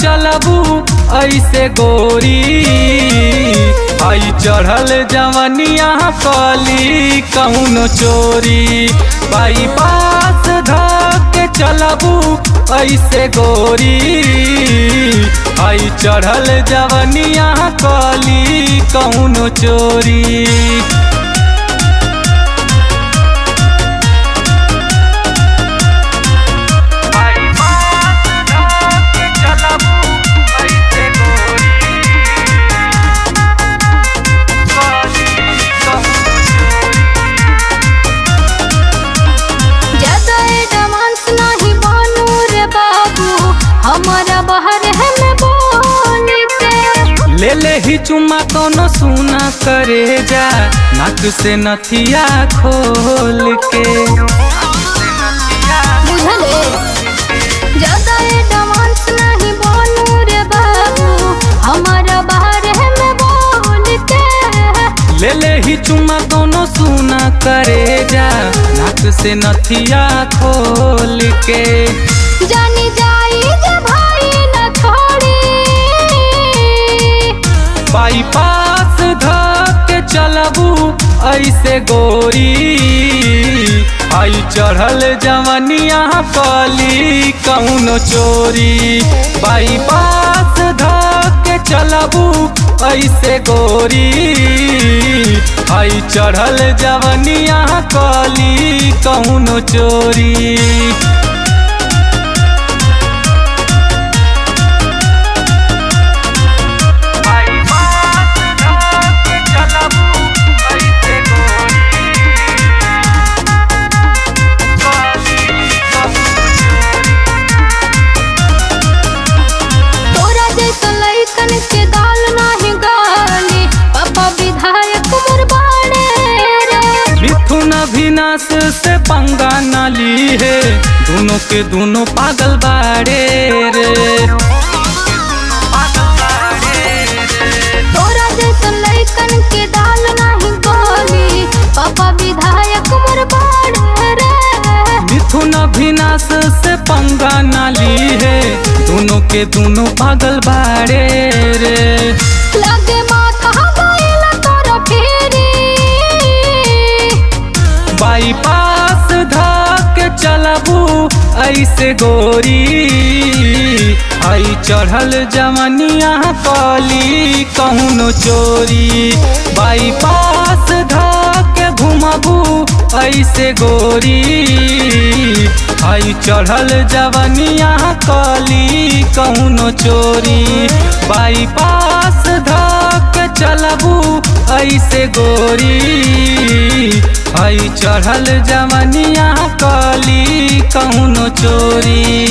चलबू ऐसे गोरी। आई चढ़ल जवनिया कली कौनो चोरी। बाईपास धके चलबू ऐसे गोरी। आई चढ़ल जवनिया कली कौनो चोरी। ले ले ही चुम्मा कोनो सुना करे जा नाक से नथिया खोल के। बुझले ज्यादा एडवांस नहीं बनू रे बाबू हमारा बाहर है मैं बोल के। ले ले ही चुम्मा कोनो सुना करे जा नाक से नथिया खोल के। जानी जाई जे भाई न छोड़ी। बाईपास धके चलबू ऐसे गोरी। आई चढ़ल जवनिया कली कौनो चोरी। बाईपास धके चलबू ऐसे गोरी। आई चढ़ल जवनिया कली कौनो चोरी। के दाल नाही गाली पापा विधायक मोर बाड़े रे। मिथुन अविनाश से पंगा न ली है दोनों के दोनों पागल बाड़े रे। तोरा जैसा लइकन के दाल नाही गाली पापा विधायक मोर बाड़े रे। मिथुन अविनाश से पंगा न ली है दोनों के दोनों पागल बाड़े रे। लगे माथा गइला तोरा फेरी। बाईपास धके चलबू ऐसे गोरी। आई चढ़ल जवनिया कली कौनो चोरी। बाईपास धके घुमबू ऐसे गोरी। आई चढ़ल जवनिया कली कौनो चोरी। बाईपास धके चलबू ऐसे गोरी। आई चढ़ल जवनिया कली कौनो चोरी।